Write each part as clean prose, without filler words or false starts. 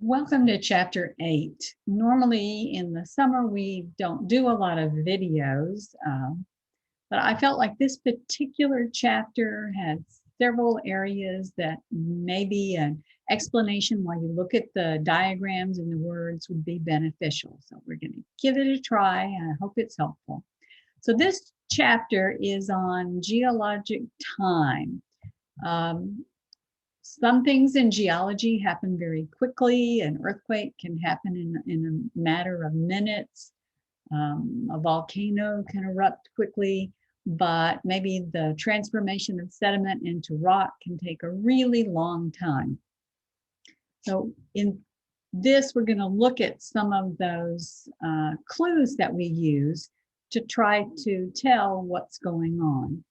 Welcome to Chapter 8. Normally in the summer, we don't do a lot of videos, but I felt like this particular chapter had several areas that maybe an explanation while you look at the diagrams and the words would be beneficial. So we're going to give it a try, and I hope it's helpful. So this chapter is on geologic time. Some things in geology happen very quickly. An earthquake can happen in a matter of minutes. A volcano can erupt quickly, but maybe the transformation of sediment into rock can take a really long time. So in this, we're going to look at some of those clues that we use to try to tell what's going on.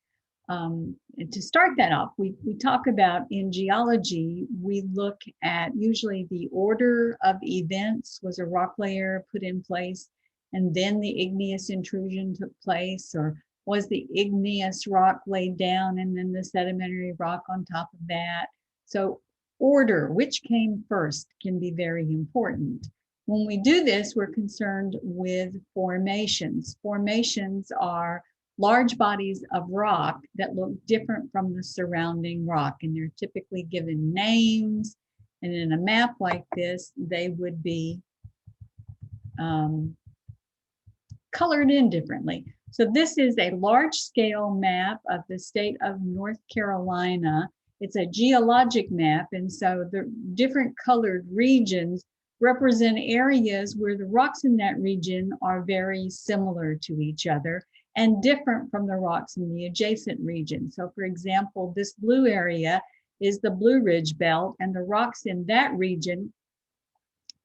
And to start that off, we talk about in geology, we look at usually the order of events. Was a rock layer put in place and then the igneous intrusion took place, or was the igneous rock laid down and then the sedimentary rock on top of that? So order, which came first, can be very important. When we do this, we're concerned with formations. Formations are large bodies of rock that look different from the surrounding rock, and they're typically given names. And in a map like this, they would be colored in differently. So this is a large-scale map of the state of North Carolina. It's a geologic map, and so the different colored regions represent areas where the rocks in that region are very similar to each other and different from the rocks in the adjacent region. So for example, this blue area is the Blue Ridge Belt, and the rocks in that region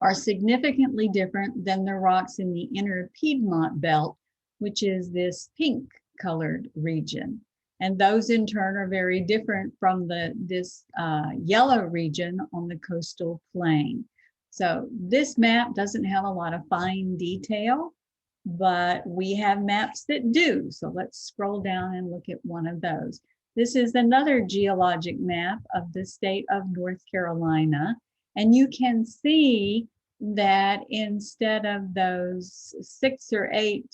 are significantly different than the rocks in the inner Piedmont Belt, which is this pink colored region. And those in turn are very different from this yellow region on the coastal plain. So this map doesn't have a lot of fine detail, but we have maps that do. So let's scroll down and look at one of those. This is another geologic map of the state of North Carolina. And you can see that instead of those 6 or 8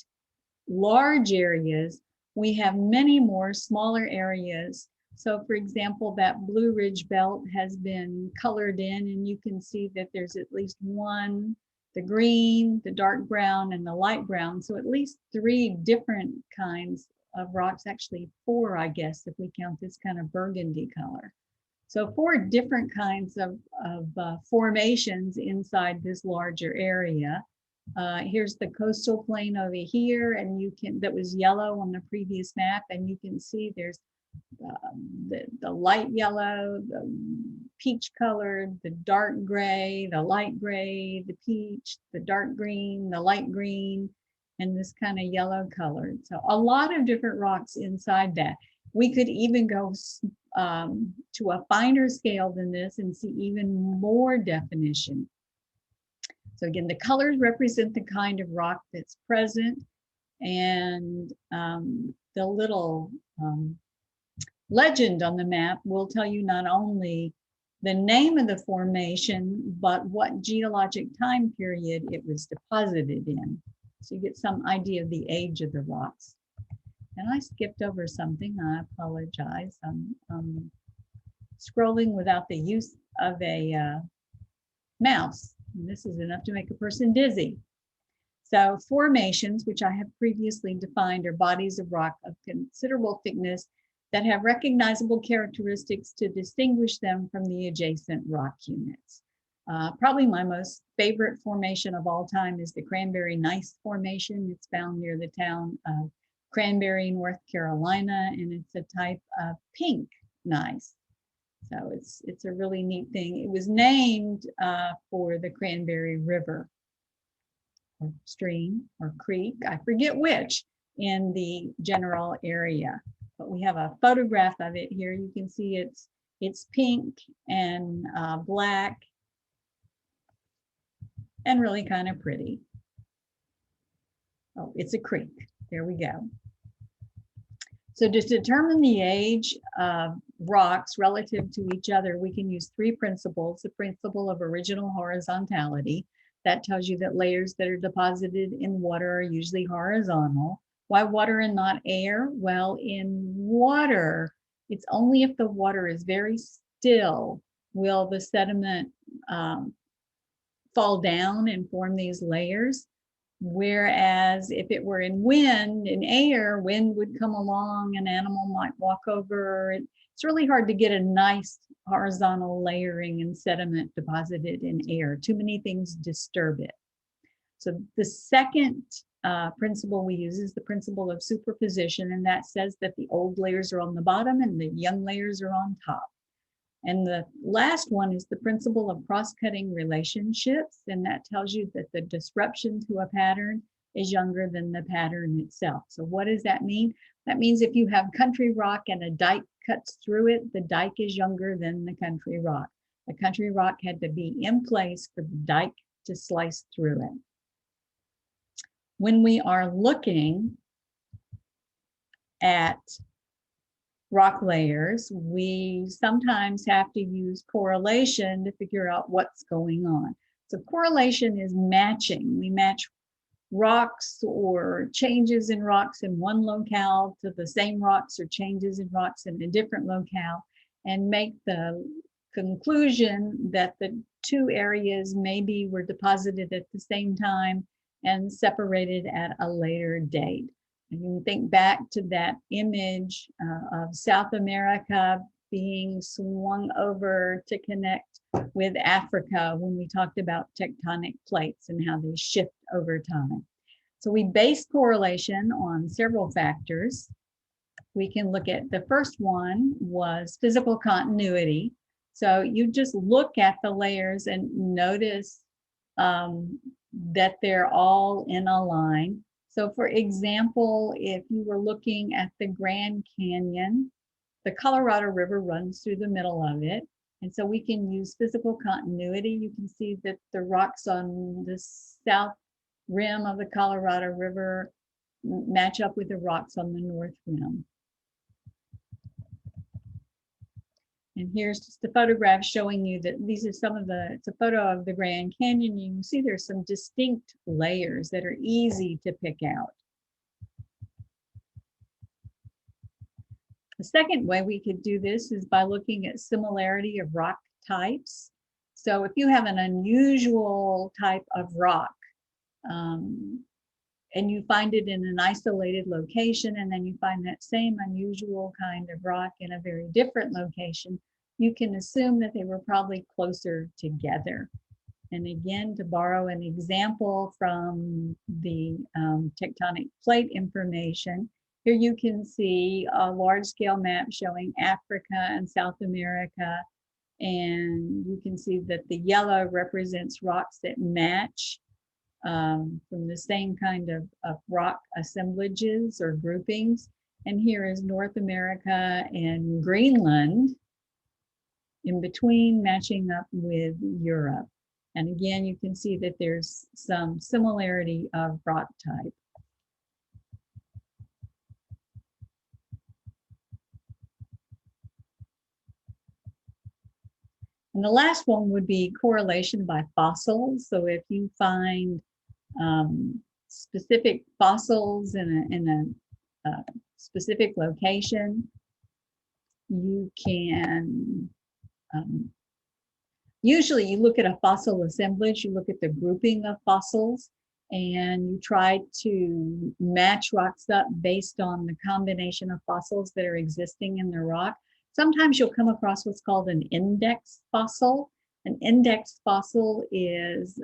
large areas, we have many more smaller areas. So for example, that Blue Ridge Belt has been colored in, and you can see that there's at least one, the green, the dark brown, and the light brown. So at least 3 different kinds of rocks, actually 4, I guess, if we count this kind of burgundy color. So 4 different kinds of formations inside this larger area. Here's the coastal plain over here, and that was yellow on the previous map, and you can see there's the light yellow, the peach colored, the dark gray, the light gray, the peach, the dark green, the light green, and this kind of yellow colored. So a lot of different rocks inside that. We could even go to a finer scale than this and see even more definition. So again, the colors represent the kind of rock that's present, and the little legend on the map will tell you not only the name of the formation, but what geologic time period it was deposited in. So you get some idea of the age of the rocks. And I skipped over something, I apologize. I'm scrolling without the use of a mouse. And this is enough to make a person dizzy. So formations, which I have previously defined, are bodies of rock of considerable thickness that have recognizable characteristics to distinguish them from the adjacent rock units. Probably my most favorite formation of all time is the Cranberry Gneiss Formation. It's found near the town of Cranberry, North Carolina, and it's a type of pink gneiss. So it's a really neat thing. It was named for the Cranberry River or stream or creek, I forget which, in the general area. But we have a photograph of it here. You can see it's pink and black and really kind of pretty. Oh, it's a creek. There we go. So to determine the age of rocks relative to each other, we can use three principles. The principle of original horizontality, that tells you that layers that are deposited in water are usually horizontal. Why water and not air? Well, in water, it's only if the water is very still will the sediment fall down and form these layers. Whereas if it were in wind and air, wind would come along, an animal might walk over. It's really hard to get a nice horizontal layering and sediment deposited in air. Too many things disturb it. So the second principle we use is the principle of superposition, and that says that the old layers are on the bottom and the young layers are on top. And the last one is the principle of cross-cutting relationships, and that tells you that the disruption to a pattern is younger than the pattern itself. So what does that mean? That means if you have country rock and a dike cuts through it, the dike is younger than the country rock. The country rock had to be in place for the dike to slice through it. When we are looking at rock layers, we sometimes have to use correlation to figure out what's going on. So correlation is matching. We match rocks or changes in rocks in one locale to the same rocks or changes in rocks in a different locale, and make the conclusion that the two areas maybe were deposited at the same time and separated at a later date. You can think back to that image of South America being swung over to connect with Africa when we talked about tectonic plates and how they shift over time. So we base correlation on several factors. We can look at, the first one was physical continuity. So you just look at the layers and notice that they're all in a line. So for example, if you were looking at the Grand Canyon, the Colorado River runs through the middle of it. And so we can use physical continuity. You can see that the rocks on the south rim of the Colorado River match up with the rocks on the north rim. And here's just a photograph showing you that these are some of the, it's a photo of the Grand Canyon. You can see there's some distinct layers that are easy to pick out. The second way we could do this is by looking at similarity of rock types. So if you have an unusual type of rock, and you find it in an isolated location, and then you find that same unusual kind of rock in a very different location, you can assume that they were probably closer together. And again, to borrow an example from the tectonic plate information, here you can see a large scale map showing Africa and South America. And you can see that the yellow represents rocks that match from the same kind of rock assemblages or groupings. And here is North America and Greenland in between, matching up with Europe. And again, you can see that there's some similarity of rock type. And the last one would be correlation by fossils. So if you find specific fossils in a specific location, you can, usually you look at a fossil assemblage, you look at the grouping of fossils, and you try to match rocks up based on the combination of fossils that are existing in the rock. Sometimes you'll come across what's called an index fossil. An index fossil is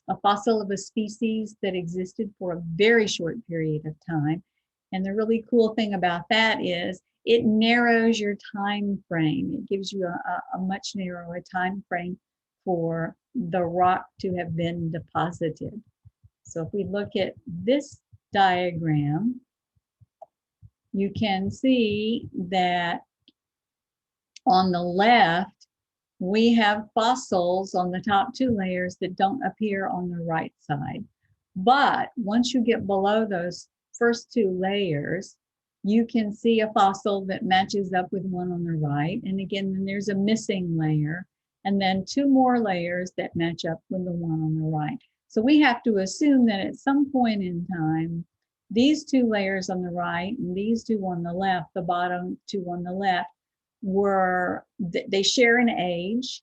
a fossil of a species that existed for a very short period of time. And the really cool thing about that is it narrows your time frame. It gives you a much narrower time frame for the rock to have been deposited. So if we look at this diagram, you can see that on the left, we have fossils on the top two layers that don't appear on the right side. But once you get below those first two layers, you can see a fossil that matches up with one on the right. And again, then there's a missing layer, and then two more layers that match up with the one on the right. So we have to assume that at some point in time, these two layers on the right and these two on the left, the bottom two on the left, they share an age.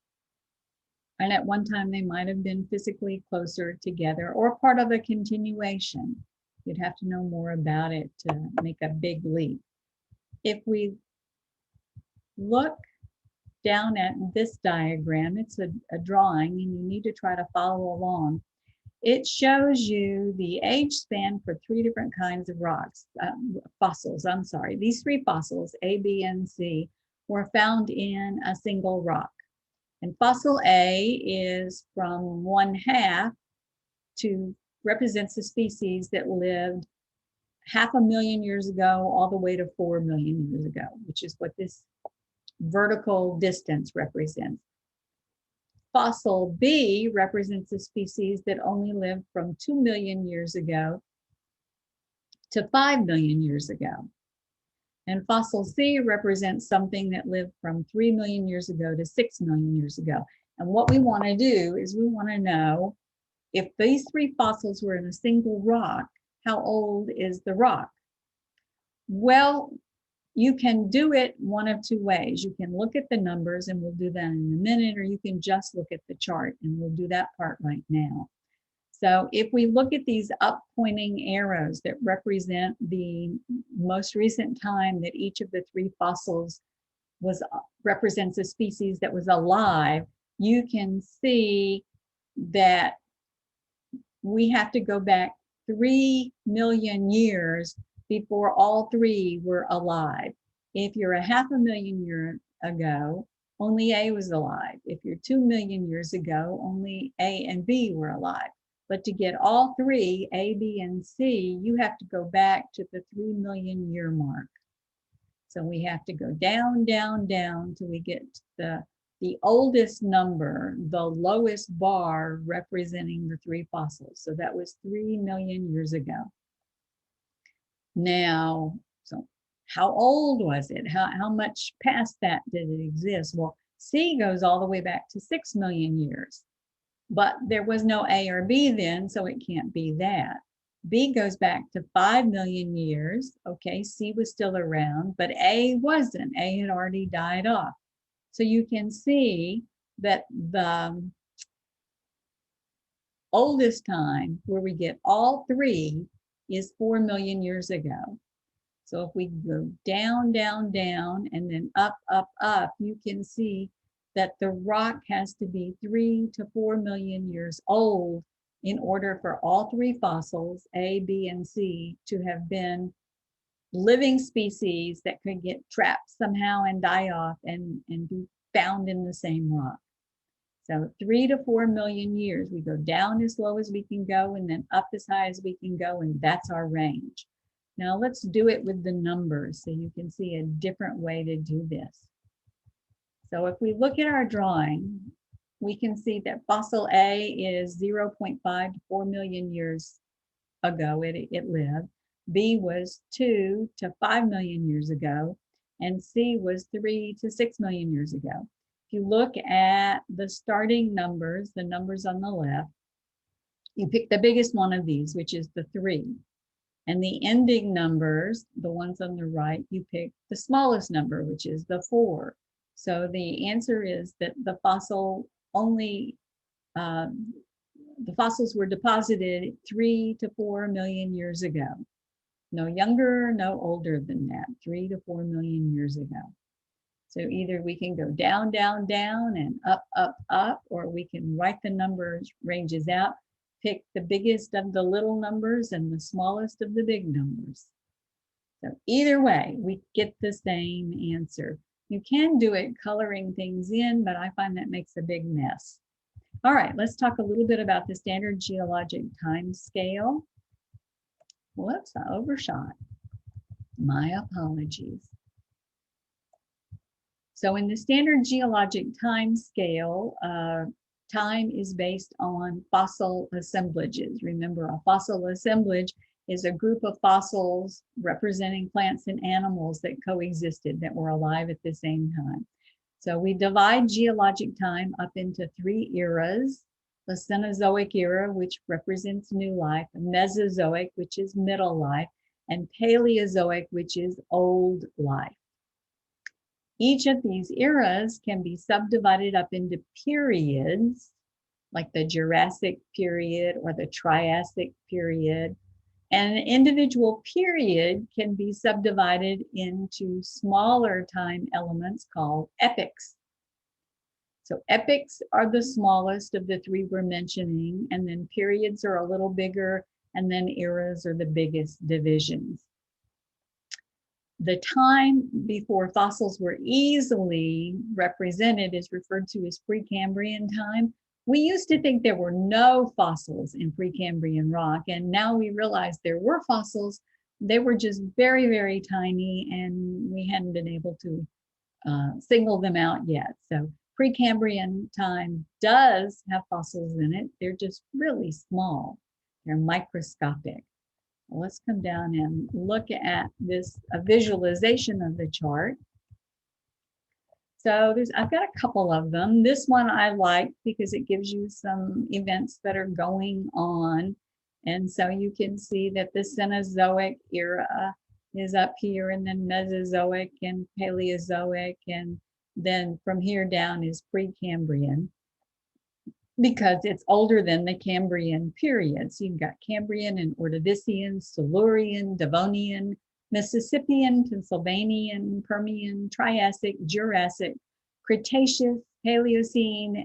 And at one time they might have been physically closer together or part of a continuation. You'd have to know more about it to make a big leap. If we look down at this diagram, it's a drawing and you need to try to follow along. It shows you the age span for three different kinds of rocks, fossils, I'm sorry. These three fossils, A, B, and C, were found in a single rock. And fossil A is from 1/2 to represents the species that lived 500,000 years ago all the way to 4 million years ago, which is what this vertical distance represents. Fossil B represents a species that only lived from 2 million years ago to 5 million years ago. And fossil C represents something that lived from 3 million years ago to 6 million years ago. And what we want to do is we want to know if these three fossils were in a single rock, how old is the rock? Well, you can do it one of two ways. You can look at the numbers, and we'll do that in a minute, or you can just look at the chart, and we'll do that part right now. So if we look at these up pointing arrows that represent the most recent time that each of the three fossils represents a species that was alive, you can see that we have to go back 3 million years before all three were alive. If you're 500,000 years ago, only A was alive. If you're 2 million years ago, only A and B were alive. But to get all three, A, B, and C, you have to go back to the 3 million year mark. So we have to go down, down, down till we get to the oldest number, the lowest bar representing the three fossils. So that was 3 million years ago. Now, so how old was it? How much past that did it exist? Well, C goes all the way back to 6 million years. But there was no A or B then, so it can't be that. B goes back to 5 million years. Okay, C was still around, but A wasn't. A had already died off. So you can see that the oldest time where we get all three is 4 million years ago. So if we go down, down, down, and then up, up, up, you can see that the rock has to be 3 to 4 million years old in order for all three fossils, A, B, and C, to have been living species that could get trapped somehow and die off and be found in the same rock. So 3 to 4 million years, we go down as low as we can go and then up as high as we can go, and that's our range. Now let's do it with the numbers so you can see a different way to do this. So if we look at our drawing, we can see that fossil A is 0.5 to 4 million years ago it lived. B was 2 to 5 million years ago, and C was 3 to 6 million years ago. If you look at the starting numbers, the numbers on the left, you pick the biggest one of these, which is the 3. And the ending numbers, the ones on the right, you pick the smallest number, which is the 4. So the answer is that the fossils were deposited 3 to 4 million years ago. No younger, no older than that, 3 to 4 million years ago. So either we can go down, down, down, and up, up, up, or we can write the numbers ranges out, pick the biggest of the little numbers and the smallest of the big numbers. So either way, we get the same answer. You can do it coloring things in, but I find that makes a big mess. All right, let's talk a little bit about the standard geologic time scale. Whoops, I overshot. My apologies. So in the standard geologic time scale, time is based on fossil assemblages. Remember, a fossil assemblage is a group of fossils representing plants and animals that coexisted, that were alive at the same time. So we divide geologic time up into 3 eras: the Cenozoic era, which represents new life, Mesozoic, which is middle life, and Paleozoic, which is old life. Each of these eras can be subdivided up into periods, like the Jurassic period or the Triassic period. And an individual period can be subdivided into smaller time elements called epochs. So epochs are the smallest of the 3 we're mentioning, and then periods are a little bigger, and then eras are the biggest divisions. The time before fossils were easily represented is referred to as Precambrian time. We used to think there were no fossils in Precambrian rock, and now we realize there were fossils. They were just very, very tiny, and we hadn't been able to single them out yet. So Precambrian time does have fossils in it. They're just really small. They're microscopic. Let's come down and look at this, a visualization of the chart. So I've got a couple of them. This one I like because it gives you some events that are going on. And so you can see that the Cenozoic era is up here, and then Mesozoic and Paleozoic, and then from here down is Precambrian, because it's older than the Cambrian period. So you've got Cambrian and Ordovician, Silurian, Devonian, Mississippian, Pennsylvanian, Permian, Triassic, Jurassic, Cretaceous, Paleocene,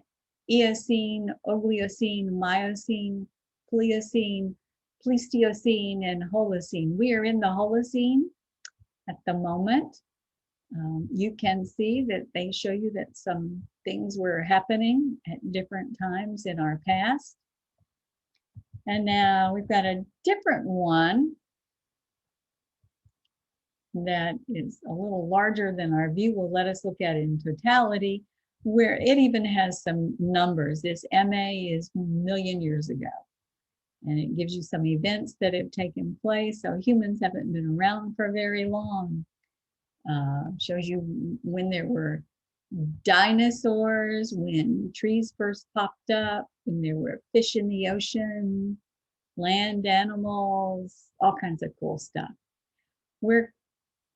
Eocene, Oligocene, Miocene, Pliocene, Pleistocene, and Holocene. We are in the Holocene at the moment. You can see that they show you that some things were happening at different times in our past. And now we've got a different one that is a little larger than our view will let us look at it in totality, where it even has some numbers. This MA is million years ago, and it gives you some events that have taken place. So humans haven't been around for very long. Shows you when there were dinosaurs, when trees first popped up, when there were fish in the ocean, land animals, all kinds of cool stuff. We're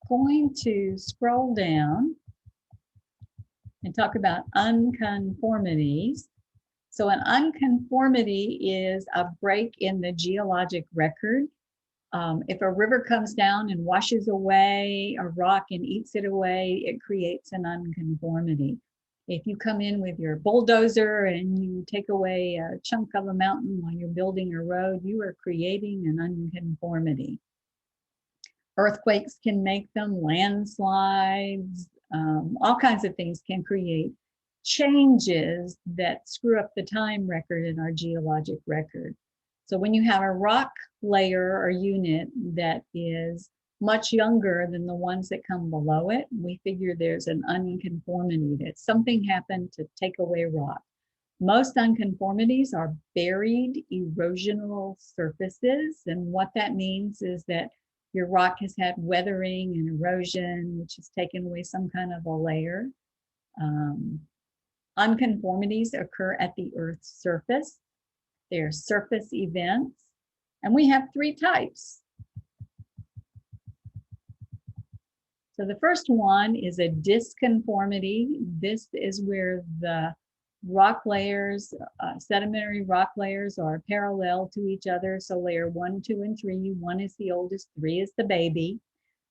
going to scroll down and talk about unconformities. So an unconformity is a break in the geologic record. If a river comes down and washes away a rock and eats it away, it creates an unconformity. If you come in with your bulldozer and you take away a chunk of a mountain while you're building a road, you are creating an unconformity. Earthquakes can make them, landslides, all kinds of things can create changes that screw up the time record in our geologic record. So when you have a rock layer or unit that is much younger than the ones that come below it, we figure there's an unconformity, that something happened to take away rock. Most unconformities are buried erosional surfaces. And what that means is that your rock has had weathering and erosion, which has taken away some kind of a layer. Unconformities occur at the Earth's surface. They're surface events, and we have 3 types. So the first one is a disconformity. This is where the rock layers, sedimentary rock layers, are parallel to each other. So layer 1, 2, and 3, 1 is the oldest, 3 is the baby.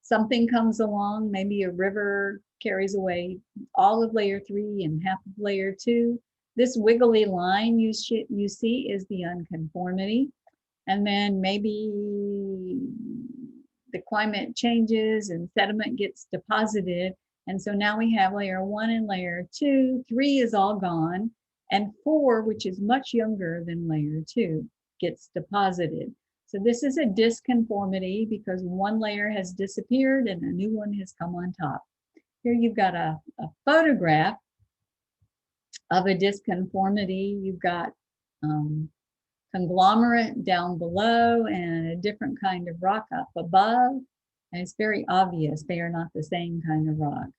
Something comes along, maybe a river carries away all of layer 3 and half of layer 2. This wiggly line you see is the unconformity. And then maybe the climate changes and sediment gets deposited. And so now we have layer 1 and layer 2, 3 is all gone, and 4, which is much younger than layer 2, gets deposited. So this is a disconformity because one layer has disappeared and a new one has come on top. Here you've got a photograph of a disconformity. You've got conglomerate down below and a different kind of rock up above. And it's very obvious they are not the same kind of rock.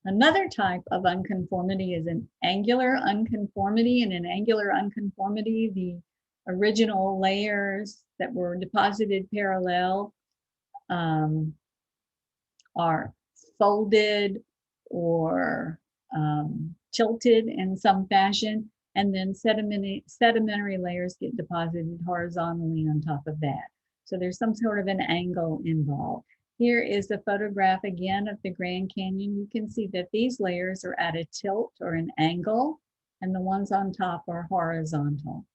Another type of unconformity is an angular unconformity. And an angular unconformity, the original layers that were deposited parallel are folded or tilted in some fashion, and then sedimentary layers get deposited horizontally on top of that. So there's some sort of an angle involved. Here is a photograph again of the Grand Canyon. You can see that these layers are at a tilt or an angle, and the ones on top are horizontal.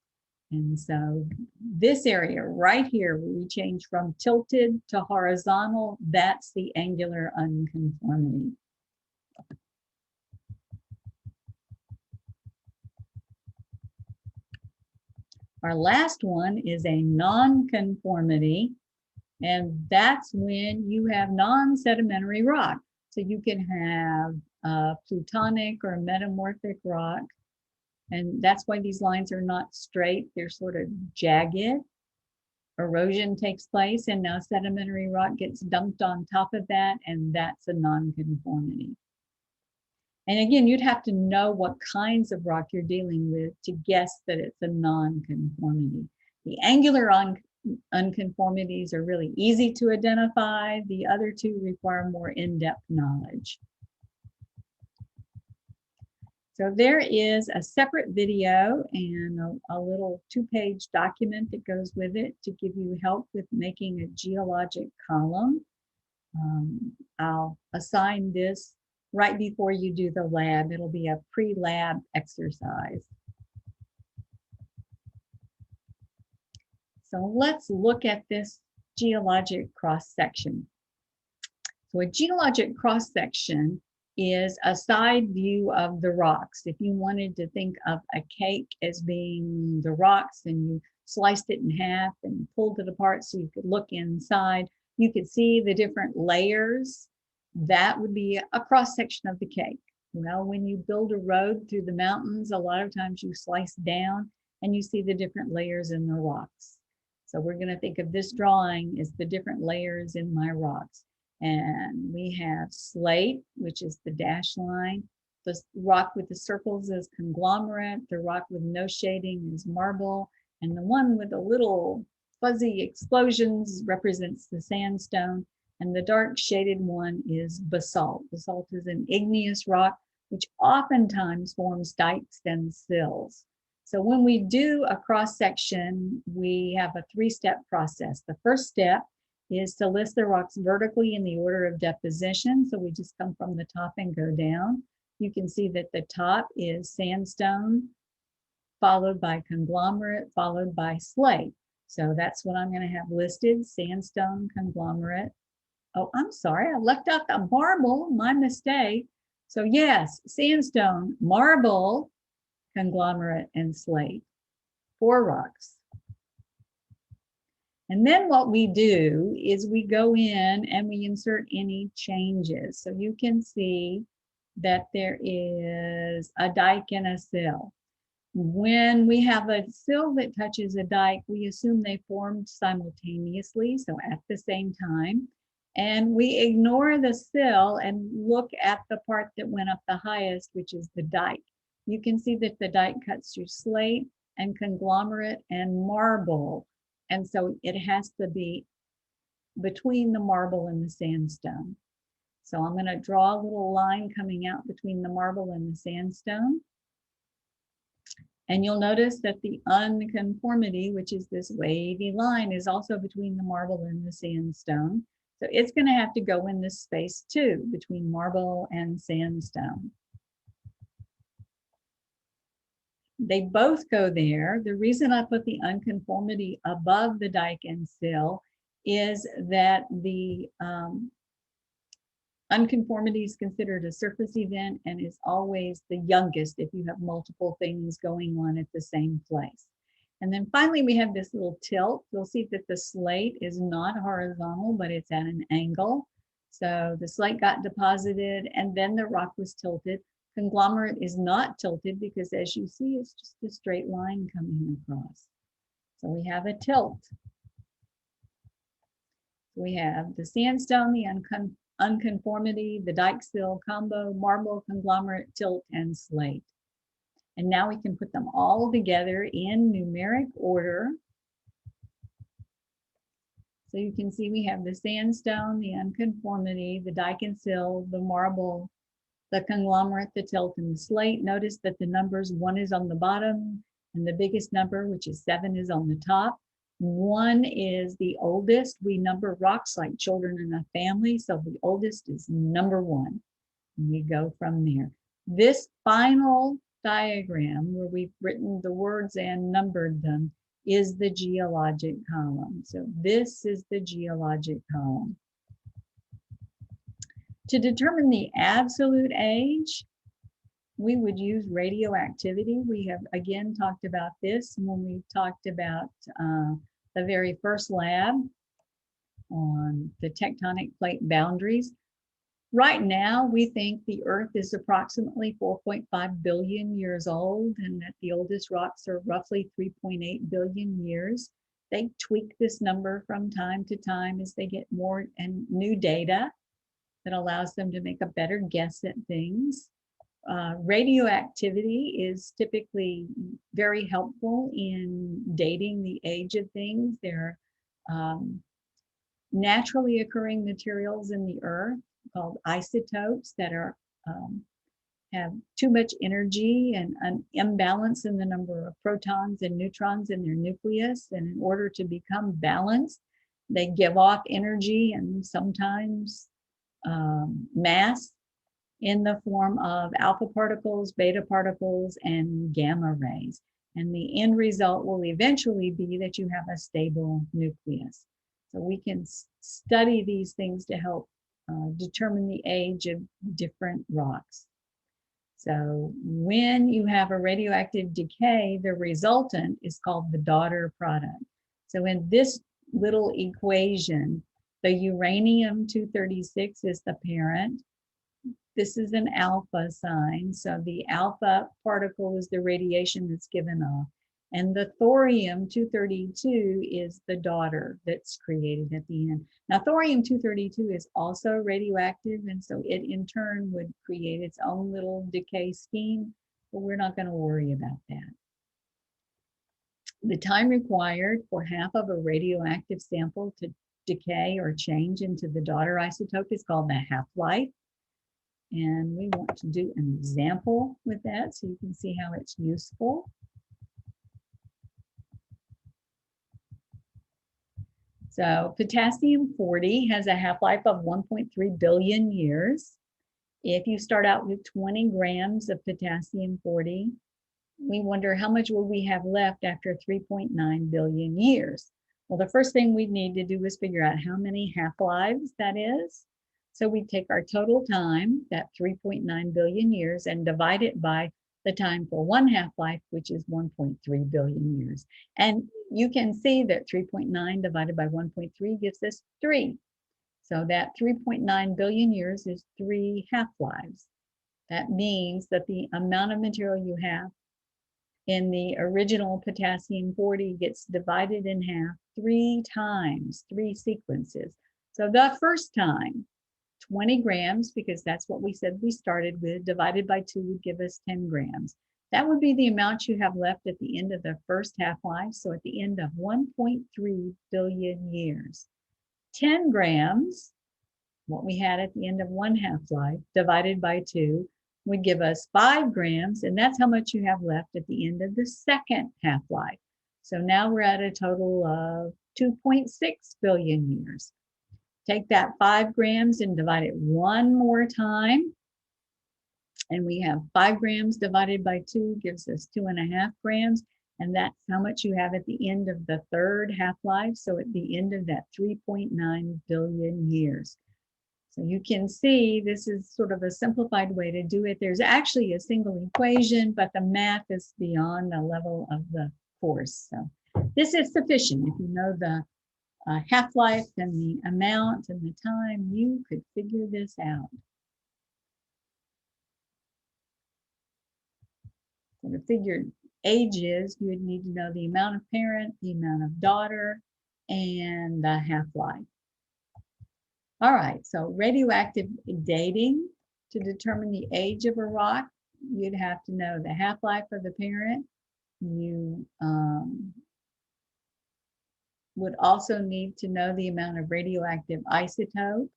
And so this area right here, where we change from tilted to horizontal, that's the angular unconformity. Our last one is a nonconformity, and that's when you have non-sedimentary rock. So you can have plutonic or metamorphic rock, and that's why these lines are not straight. They're sort of jagged. Erosion takes place, and now sedimentary rock gets dumped on top of that, and that's a nonconformity. And again, you'd have to know what kinds of rock you're dealing with to guess that it's a nonconformity. The angular unconformities are really easy to identify. The other two require more in-depth knowledge. So there is a separate video and a little 2-page document that goes with it to give you help with making a geologic column. I'll assign this right before you do the lab. It'll be a pre-lab exercise. So let's look at this geologic cross-section. So a geologic cross-section is a side view of the rocks. If you wanted to think of a cake as being the rocks and you sliced it in half and pulled it apart so you could look inside, you could see the different layers. That would be a cross-section of the cake. Well, when you build a road through the mountains, a lot of times you slice down and you see the different layers in the rocks. So we're going to think of this drawing as the different layers in my rocks. And we have slate, which is the dashed line. The rock with the circles is conglomerate. The rock with no shading is marble. And the one with the little fuzzy explosions represents the sandstone. And the dark shaded one is basalt. Basalt is an igneous rock, which oftentimes forms dikes and sills. So when we do a cross section, we have a 3-step process. The first step is to list the rocks vertically in the order of deposition. So we just come from the top and go down. You can see that the top is sandstone, followed by conglomerate, followed by slate. So that's what I'm going to have listed: sandstone, conglomerate. Oh, I'm sorry, I left out the marble, my mistake. So yes, sandstone, marble, conglomerate, and slate. 4 rocks. And then what we do is we go in and we insert any changes. So you can see that there is a dike and a sill. When we have a sill that touches a dike, we assume they formed simultaneously, so at the same time. And we ignore the sill and look at the part that went up the highest, which is the dike. You can see that the dike cuts through slate and conglomerate and marble. And so it has to be between the marble and the sandstone. So I'm going to draw a little line coming out between the marble and the sandstone. And you'll notice that the unconformity, which is this wavy line, is also between the marble and the sandstone. So it's going to have to go in this space too, between marble and sandstone. They both go there. The reason I put the unconformity above the dike and sill is that the unconformity is considered a surface event and is always the youngest if you have multiple things going on at the same place. And then finally, we have this little tilt. You'll see that the slate is not horizontal, but it's at an angle. So the slate got deposited and then the rock was tilted. Conglomerate is not tilted because, as you see, it's just a straight line coming across. So we have a tilt. We have the sandstone, the unconformity, the dike sill combo, marble, conglomerate, tilt, and slate. And now we can put them all together in numeric order. So you can see we have the sandstone, the unconformity, the dike and sill, the marble, the conglomerate, the tilt, and the slate. Notice that the numbers, 1 is on the bottom and the biggest number, which is 7, is on the top. 1 is the oldest. We number rocks like children in a family. So the oldest is number 1. And we go from there. This final diagram where we've written the words and numbered them is the geologic column. So this is the geologic column. To determine the absolute age, we would use radioactivity. We have again talked about this when we talked about the very first lab on the tectonic plate boundaries. Right now, we think the Earth is approximately 4.5 billion years old and that the oldest rocks are roughly 3.8 billion years. They tweak this number from time to time as they get more and new data that allows them to make a better guess at things. Radioactivity is typically very helpful in dating the age of things. There are naturally occurring materials in the Earth called isotopes that are have too much energy and an imbalance in the number of protons and neutrons in their nucleus. And in order to become balanced, they give off energy and sometimes mass in the form of alpha particles, beta particles, and gamma rays. And the end result will eventually be that you have a stable nucleus. So we can study these things to help determine the age of different rocks. So when you have a radioactive decay, the resultant is called the daughter product. So in this little equation, the uranium-236 is the parent. This is an alpha sign. So the alpha particle is the radiation that's given off. And the thorium-232 is the daughter that's created at the end. Now, thorium-232 is also radioactive, and so it in turn would create its own little decay scheme, but we're not going to worry about that. The time required for half of a radioactive sample to decay or change into the daughter isotope is called the half-life. And we want to do an example with that so you can see how it's useful. So potassium-40 has a half-life of 1.3 billion years. If you start out with 20 grams of potassium-40, we wonder how much will we have left after 3.9 billion years? Well, the first thing we need to do is figure out how many half-lives that is. So we take our total time, that 3.9 billion years, and divide it by the time for one half-life, which is 1.3 billion years. And you can see that 3.9 divided by 1.3 gives us 3. So that 3.9 billion years is 3 half-lives. That means that the amount of material you have in the original potassium-40 gets divided in half 3 times, 3 sequences. So the first time, 20 grams, because that's what we said we started with, divided by 2 would give us 10 grams. That would be the amount you have left at the end of the first half-life, so at the end of 1.3 billion years. 10 grams, what we had at the end of one half-life, divided by 2, would give us 5 grams, and that's how much you have left at the end of the second half-life. So now we're at a total of 2.6 billion years. Take that 5 grams and divide it one more time. And we have 5 grams divided by 2 gives us 2.5 grams. And that's how much you have at the end of the third half-life. So at the end of that 3.9 billion years. So you can see this is sort of a simplified way to do it. There's actually a single equation, but the math is beyond the level of the course. So this is sufficient if you know the half-life and the amount and the time, you could figure this out. So to figure ages, you would need to know the amount of parent, the amount of daughter, and the half-life. All right, so radioactive dating, to determine the age of a rock, you'd have to know the half-life of the parent. You would also need to know the amount of radioactive isotope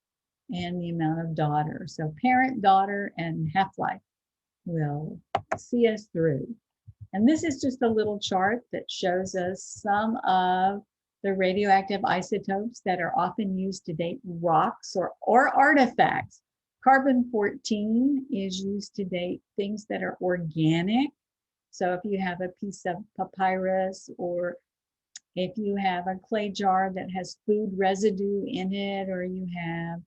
and the amount of daughter. So parent, daughter, and half-life will see us through. And this is just a little chart that shows us some of the radioactive isotopes that are often used to date rocks or artifacts. Carbon-14 is used to date things that are organic. So if you have a piece of papyrus, or if you have a clay jar that has food residue in it, or you have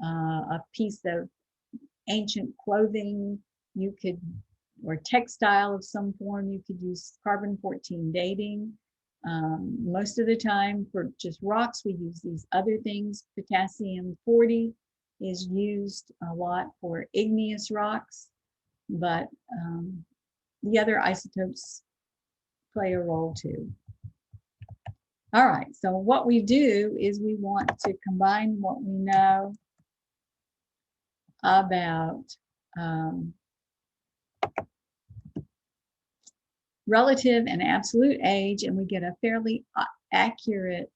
a piece of ancient clothing, you could, or textile of some form, you could use carbon-14 dating. Most of the time for just rocks, we use these other things. Potassium-40 is used a lot for igneous rocks, but the other isotopes play a role too. All right, so what we do is we want to combine what we know about relative and absolute age, and we get a fairly accurate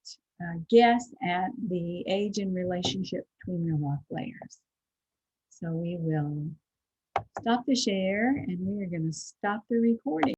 guess at the age and relationship between the rock layers. So we will stop the share, and we are going to stop the recording.